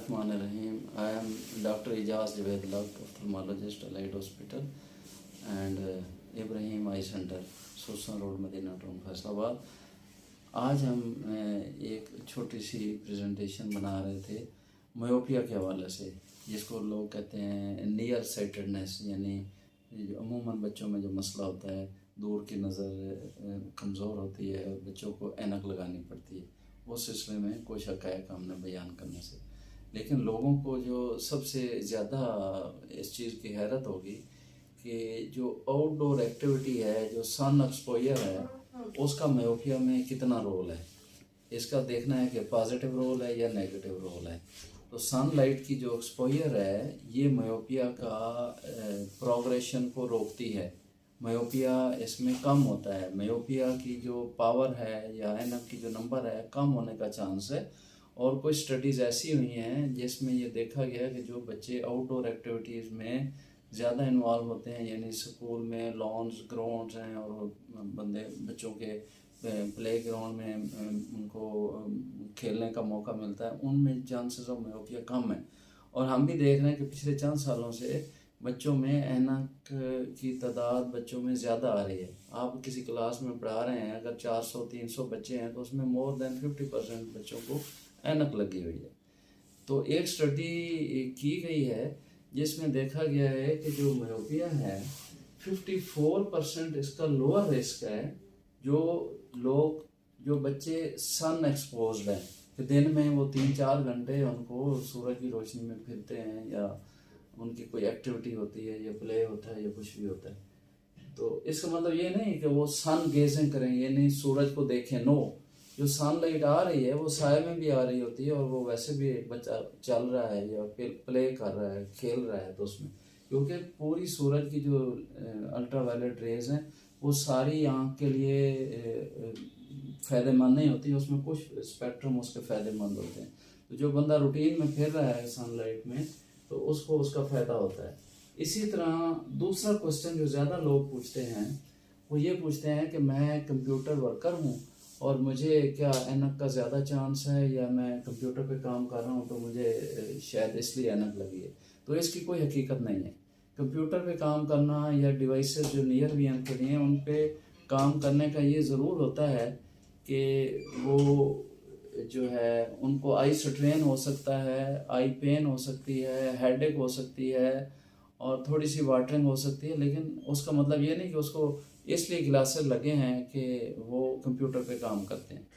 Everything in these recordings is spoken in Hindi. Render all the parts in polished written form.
Bismillahirrahmanirrahim. I am Dr. Ijaz Javedullah, ophthalmologist, Allied Hospital and Ibrahim Eye Center, Sursan road, Madina town, Faisalabad. आज हम एक छोटी सी प्रेजेंटेशन बना रहे थे मायोपिया के हवाले से, जिसको लोग कहते हैं नियर साइटेडनेस, यानी अमूमन बच्चों में जो मसला होता है, दूर की नज़र कमज़ोर होती है और बच्चों को ऐनक लगानी पड़ती है। उस सिलसिले में कुछ हक़ाइक़ हमने बयान करने से, लेकिन लोगों को जो सबसे ज़्यादा इस चीज़ की हैरत होगी कि जो आउटडोर एक्टिविटी है, जो सन एक्सपोजर है, उसका मायोपिया में कितना रोल है, इसका देखना है कि पॉजिटिव रोल है या नेगेटिव रोल है। तो सनलाइट की जो एक्सपोजर है, ये मायोपिया का प्रोग्रेशन को रोकती है, मायोपिया इसमें कम होता है, मायोपिया की जो पावर है या ऐनक की जो नंबर है कम होने का चांस है। और कुछ स्टडीज़ ऐसी हुई हैं जिसमें ये देखा गया कि जो बच्चे आउटडोर एक्टिविटीज़ में ज़्यादा इन्वॉल्व होते हैं, यानी स्कूल में लॉन्स ग्राउंड्स हैं और बच्चों के प्ले ग्राउंड में उनको खेलने का मौका मिलता है, उनमें चांसेस ऑफ मायोपिया कम है। और हम भी देख रहे हैं कि पिछले चंद सालों से बच्चों में ऐनक की तादाद बच्चों में ज़्यादा आ रही है। आप किसी क्लास में पढ़ा रहे हैं, अगर 400-300 बच्चे हैं तो उसमें मोर देन 50% बच्चों को ऐनक लगी हुई है। तो एक स्टडी की गई है जिसमें देखा गया है कि जो मायोपिया है 54% इसका लोअर रिस्क है जो बच्चे सन एक्सपोज्ड हैं, कि दिन में वो 3-4 घंटे उनको सूरज की रोशनी में फिरते हैं या उनकी कोई एक्टिविटी होती है या प्ले होता है या कुछ भी होता है। तो इसका मतलब ये नहीं कि वो सन गेजिंग करें, ये नहीं सूरज को देखें, नो, जो सनलाइट आ रही है वो साय में भी आ रही होती है और वो वैसे भी बच्चा चल रहा है या प्ले कर रहा है, खेल रहा है, तो उसमें क्योंकि पूरी सूरज की जो अल्ट्रावायलेट रेज हैं वो सारी आँख के लिए फ़ायदेमंद नहीं होती, उसमें कुछ स्पेक्ट्रम उसके फ़ायदेमंद होते हैं। तो जो बंदा रूटीन में फिर रहा है सनलाइट में तो उसको उसका फ़ायदा होता है। इसी तरह दूसरा क्वेश्चन जो ज़्यादा लोग पूछते हैं वो ये पूछते हैं कि मैं कंप्यूटर वर्कर हूँ और मुझे क्या ऐनक का ज़्यादा चांस है, या मैं कंप्यूटर पे काम कर रहा हूँ तो मुझे शायद इसलिए ऐनक लगी है। तो इसकी कोई हकीकत नहीं है। कंप्यूटर पे काम करना या डिवाइसेस जो नियर भी हम खड़ी हैं उन पे काम करने का ये ज़रूर होता है कि वो जो है उनको आई स्ट्रेन हो सकता है, आई पेन हो सकती है, हेडेक हो सकती है और थोड़ी सी वाटरिंग हो सकती है, लेकिन उसका मतलब ये नहीं कि उसको इसलिए ग्लासेस लगे हैं कि वो कंप्यूटर पे काम करते हैं।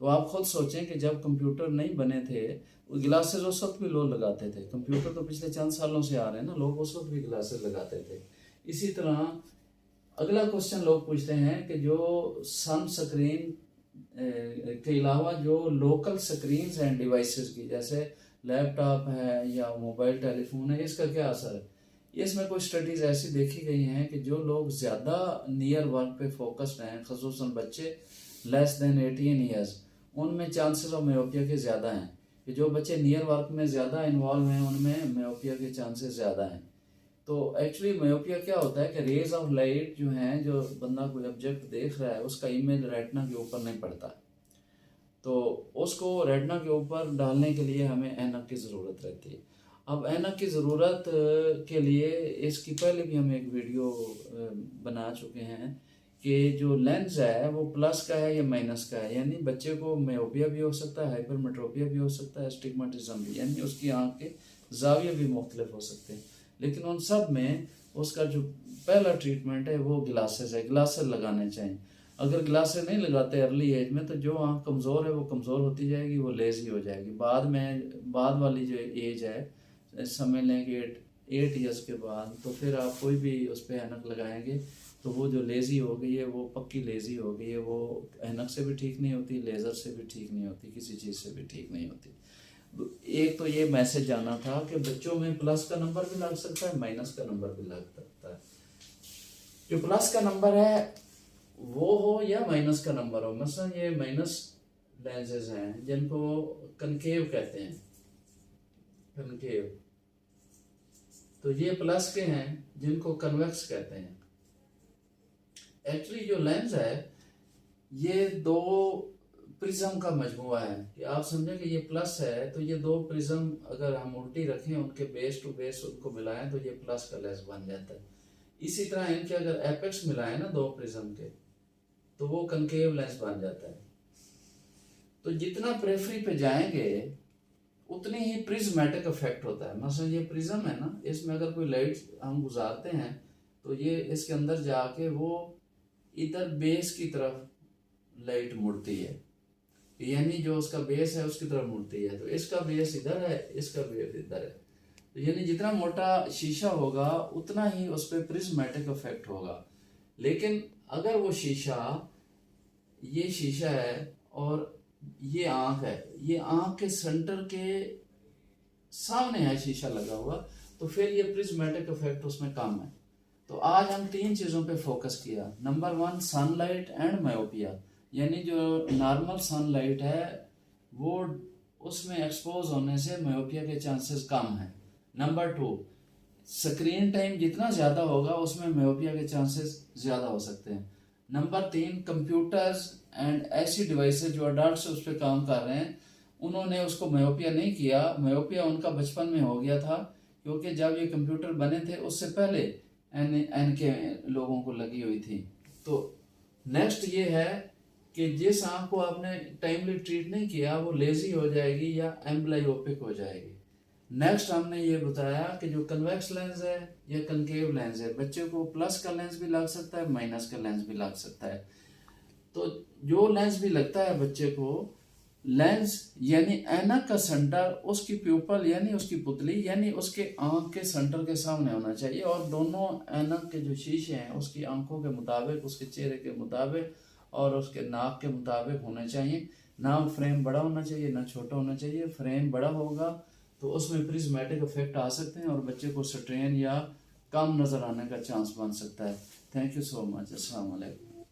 तो आप खुद सोचें कि जब कंप्यूटर नहीं बने थे वो ग्लासेस उस वक्त भी लोग लगाते थे। कंप्यूटर तो पिछले चंद सालों से आ रहे हैं ना, लोग उस वक्त भी ग्लासेस लगाते थे। इसी तरह अगला क्वेश्चन लोग पूछते हैं कि जो सन स्क्रीन के अलावा जो लोकल स्क्रीन्स हैं डिवाइसेस की, जैसे लैपटॉप है या मोबाइल टेलीफोन है, इसका क्या असर है। इसमें कुछ स्टडीज़ ऐसी देखी गई हैं कि जो लोग ज़्यादा नियर वर्क पे फोकस्ड हैं, ख़ुसूसन बच्चे लेस देन 18 ईयर्स, उनमें चांसेस ऑफ मायोपिया के ज़्यादा हैं। कि जो बच्चे नियर वर्क में ज़्यादा इन्वॉल्व हैं उनमें मायोपिया के चांसेस ज़्यादा हैं। तो एक्चुअली मायोपिया क्या होता है कि रेज ऑफ लाइट जो हैं, जो बंदा कोई ऑब्जेक्ट देख रहा है उसका इमेज रेटिना के ऊपर नहीं पड़ता, तो उसको रेटिना के ऊपर डालने के लिए हमें ऐनक की ज़रूरत रहती है। अब ऐनक की ज़रूरत के लिए इसकी पहले भी हम एक वीडियो बना चुके हैं कि जो लेंस है वो प्लस का है या माइनस का है, यानी बच्चे को मायोपिया भी हो सकता है, हाइपरमेट्रोपिया भी हो सकता है, एस्टिग्मेटिज्म भी, यानी उसकी आँख के जाविये भी मुख्तलिफ हो सकते हैं। लेकिन उन सब में उसका जो पहला ट्रीटमेंट है वो ग्लासेस है, ग्लासेस लगाने चाहिए। अगर ग्लासेस नहीं लगाते अर्ली एज में तो जो आँख कमज़ोर है वो कमज़ोर होती जाएगी, वो लेज़ी हो जाएगी। बाद वाली जो एज है, समझ लें कि 8 ईयर्स के बाद, तो फिर आप कोई भी उस पर ऐनक लगाएंगे तो वो जो लेज़ी हो गई है वो पक्की लेज़ी हो गई है, वो ऐनक से भी ठीक नहीं होती, लेज़र से भी ठीक नहीं होती, किसी चीज़ से भी ठीक नहीं होती। एक तो ये मैसेज जाना था कि बच्चों में प्लस का नंबर भी लग सकता है, माइनस का नंबर भी लग सकता है। जो प्लस का नंबर है वो हो या माइनस का नंबर हो, मसलन ये माइनस लेंसेज हैं जिनको कनकेव कहते हैं, कनकेव, तो ये प्लस के हैं जिनको कन्वेक्स कहते हैं। एक्चुअली जो लेंस है ये दो प्रिज्म का मजमुआ है कि आप समझें कि ये प्लस है, तो ये दो प्रिज्म अगर हम उल्टी रखें, उनके बेस टू बेस उनको मिलाएं तो ये प्लस का लेंस बन जाता है। इसी तरह इनके अगर एपेक्स मिलाएं ना दो प्रिज्म के, तो वो कनकेव लेंस बन जाता है। तो जितना पेरिफेरी पे जाएंगे उतनी ही प्रिज्मेटिक इफेक्ट होता है। मसलन ये प्रिज्म है ना, इसमें अगर कोई लाइट हम गुजारते हैं तो ये इसके अंदर जाके वो इधर बेस की तरफ लाइट मुड़ती है, यानी जो उसका बेस है उसकी तरफ मुड़ती है। तो इसका बेस इधर है, इसका बेस इधर है, तो यानी जितना मोटा शीशा होगा उतना ही उस पर प्रिज्मेटिक इफेक्ट होगा। लेकिन अगर वो शीशा, ये शीशा है और ये आंख है, ये आंख के सेंटर के सामने है शीशा लगा हुआ, तो फिर ये प्रिज्मेटिक इफेक्ट उसमें कम है। तो आज हम तीन चीज़ों पे फोकस किया। नंबर 1 सनलाइट एंड मायोपिया, यानी जो नॉर्मल सनलाइट है वो उसमें एक्सपोज होने से मायोपिया के चांसेस कम हैं। नंबर 2 स्क्रीन टाइम जितना ज़्यादा होगा उसमें मायोपिया के चांसेस ज़्यादा हो सकते हैं। नंबर 3 कंप्यूटर्स एंड ऐसी डिवाइसेस जो अडल्ट उस पर काम कर रहे हैं उन्होंने उसको मायोपिया नहीं किया। मायोपिया उनका बचपन में हो गया था, क्योंकि जब ये कंप्यूटर बने थे उससे पहले एन के लोगों को लगी हुई थी। तो नेक्स्ट ये है कि जिस आँख को आपने टाइमली ट्रीट नहीं किया वो लेजी हो जाएगी या एम्ब्लायोपिक हो जाएगी। नेक्स्ट हमने ये बताया कि जो कन्वेक्स लेंस है या कनकेव लेंस है, बच्चे को प्लस का लेंस भी लग सकता है, माइनस का लेंस भी लग सकता है। तो जो लेंस भी लगता है बच्चे को, लेंस यानी ऐनक का सेंटर उसकी प्यूपल यानी उसकी पुतली यानी उसके आंख के सेंटर के सामने होना चाहिए, और दोनों ऐनक के जो शीशे हैं उसकी आंखों के मुताबिक, उसके चेहरे के मुताबिक और उसके नाक के मुताबिक होने चाहिए। ना फ्रेम बड़ा होना चाहिए ना छोटा होना चाहिए। फ्रेम बड़ा होगा तो उसमें प्रिज्मेटिक इफेक्ट आ सकते हैं और बच्चे को स्ट्रेन या कम नज़र आने का चांस बन सकता है। Thank you so much. अस्सलाम वालेकुम।